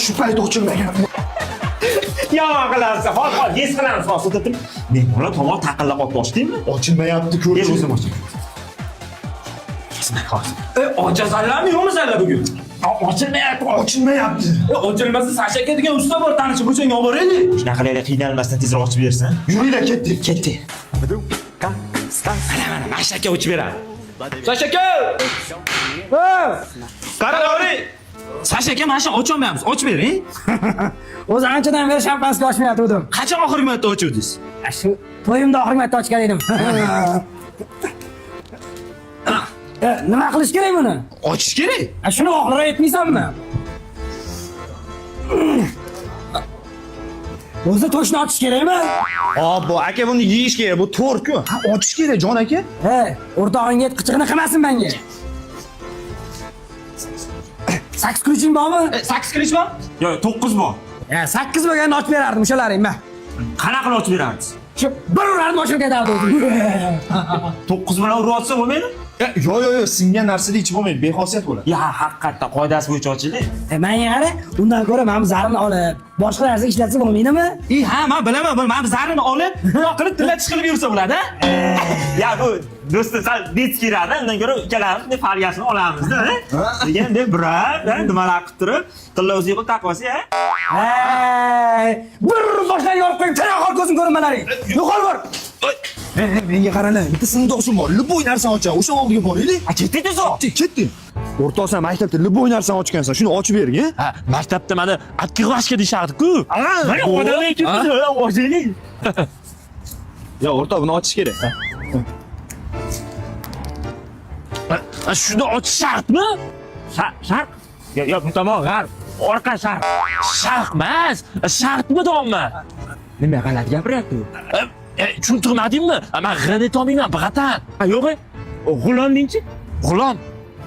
Shu payt ochilmagan. Yomon qilarsan. Hol, yes qilamiz, hozir o'tirdim. Mehmonlar tomon taqillab olib boshdingmi? Ochilmayapti, Kel ko'rchi. o'zim ochim. Ochasanlarmi yo'qmi sizlar bugun? Ochilmayapti. Ochilmayapti. Ochilmasa Sashaka degan usta bor, tanishib o'shanga olib boraylik. Shunaqa qilib qiynalmasdan tezroq ochib bersin. Yuringlar, ketdik. Ketdi. Mana Mashaka ochib beradi. Sashaka! Qarang, Sashaka mana shu ocholmayapmiz. Ochib bering. O'zi anchadan beri shampanska ochmayotgandim. Qachon oxirgi marta ochuvdingiz? Shu to'yimda oxirgi marta ochgan edim. Nima qilish kerak buni? Ochish kerak. Shuni oxiriga aytmaysanmi? O'zi to'shni ochish kerakmi? Bu aka buni yeyish kerak. Bu to'rt-ku. Ha, ochish kerak, jon aka. He, o'rtog'ingga qichig'ini qilmasin menga. 8 kuching bormi? 8 kilish bor? Yo'q, 9 bor. 8 bo'lganda ochib berardim o'shalaring, men. Qanaqa qilib ochib beramiz? Shu bir urardim ochib ketardi o'zi. 9 bilan urib olsa bo'lmaydi? Yo'q, singan narsada ichib bo'lmaydi, bexosiyat bo'ladi. Ya, haqiqatdan qoidasi bo'yicha ochaylik. Menga qara, undan ko'ra men zarini olib, boshqa narsa ishlatsa bo'lmaydimi? Ha, men bilaman, men zarini olib, buyoq qilib tillatish qilib yursa bo'ladi. Ya, bu do'stim sal bet kiradi, undan ko'ra ikkalamiz fargasini olamiz-da. Degan deb birab, nimalar qilib turib, tilla o'zi qilib taqvasi, ha? Hey! Bir boshdan yorib qo'yib, tana ko'zim ko'rinmalaring. Yo'qol bor. Menga qaranglar, bitta sindoqsim bor. Liboy narsani ochadi. O'sha oldiga boraylik. Ketdingiz? Ketdi. O'rtoqsan, maktabda liboy narsani ochgansan. Shuni ochib bering, ha? Maktabda mana открывашка deyishardi-ku. Mana odamlar ketdi, ochaylik. Ya, o'rtoq, buni ochish kerak. Shuni ochish shartmi? Shart? Yo, bu tomon, orqa shart. Shart emas, shartmi domma? Nima g'alati gapiryapti? Tushuntirmadingmi? Men g'ini to'mayman, bratan. Yo'q, g'ulom deychi? G'ulom.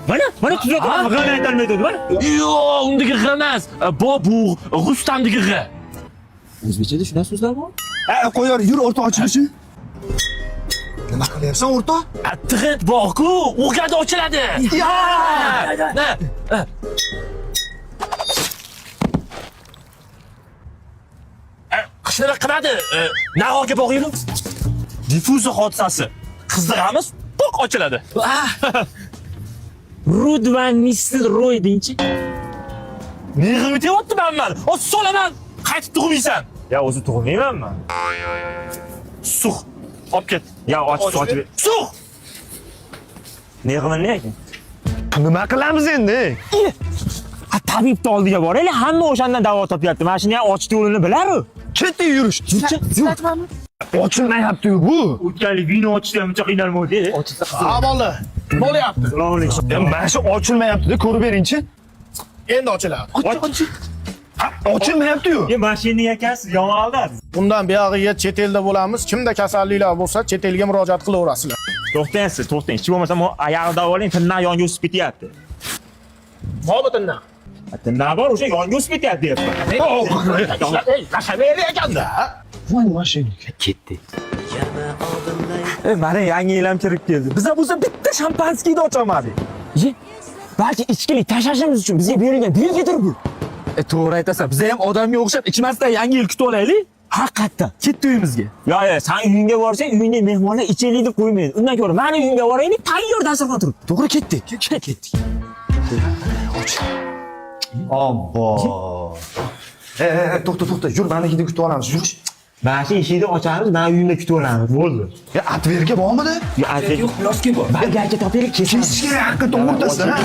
Mana tuzataman, g'ini aytolmaydi, mana. Yo'q, undagi g'i emas, Bobur, Rustamdagi g'i. O'zbekchada shunaqa so'zlar bor? Qo'yar, yur o'rtoq ochilishi. Nima qilyapsan, o'rtoq? Trend bor-ku, o'rganda ochiladi. Qishlar qiladi. Navoga boraylik. Diffuziya hodisasi. Qizdiramiz, to'q ochiladi. Rudvan Mr. Roy deychi. Nega o'tyapman men? Solaman, qaytib tug'maysan. Ya, o'zi tug'maymanmi? Suq. Olib ket. Ya, ochib. Suq. Nega ekan? Nima qilamiz endi? Tabibni oldiga boraylik, hamma o'shandan davo topyapti. Mana shuni ham ochib yo'lini bilar-ku. Ketdi yurish. Ochilmayapti-ku bu. O'tganlik vino ochishda ham uncha qiynalmaydi. Ha, bola. Nima bo'lyapti? Assalomu alaykum. Mana shu ochilmayapti-da, ko'rib bering-chi. Endi ochiladi. Ochilmayapti-yu. Mashinaga ekansiz, yomon aldasiz. Bundan buyog'iga chet elda bo'lamiz. Kimda kasalliklar bo'lsa, chet elga murojaat qilaverasizlar. To'xtang. Hech bo'lmasa oyog'ini davolang, tindan yonga o'sib ketyapti. Bormi tindan? Tindan bor, o'sha yonga o'sib ketyapti deyapman. Nashaveri ekanda. Voy, mashinaga Ketdi. Mana yangi yil ham kirib keldi. Biz bo'lsa bitta shampanskiyni ocholmadik. Balki ichkilik tashashimiz uchun bizga berilgan belgidir bu. To'g'ri aytasan, biz ham odamga o'xshab ichmasdan yangi yil kutib olaylik. Haqiqatdan, ketdi uyimizga. Yo'q, sen uyingga borsang, uyingda mehmonlar ichaylik deb qo'ymaydi. Undan ko'ra, meni uyimga boraylik, tayyor dasturxon turib. To'g'ri ketdik. Obbo. To'xta. Yur, menikini kutib olamiz. Yur. Mana shu eshikni ochamiz, men uyimda kutib olamiz. Bo'ldi. Atverga bormidi? Yo'q, yo'q, plastik bor. Balga topaylik, kesamiz. Kesish kerak, haqiqatdan o'rtasida.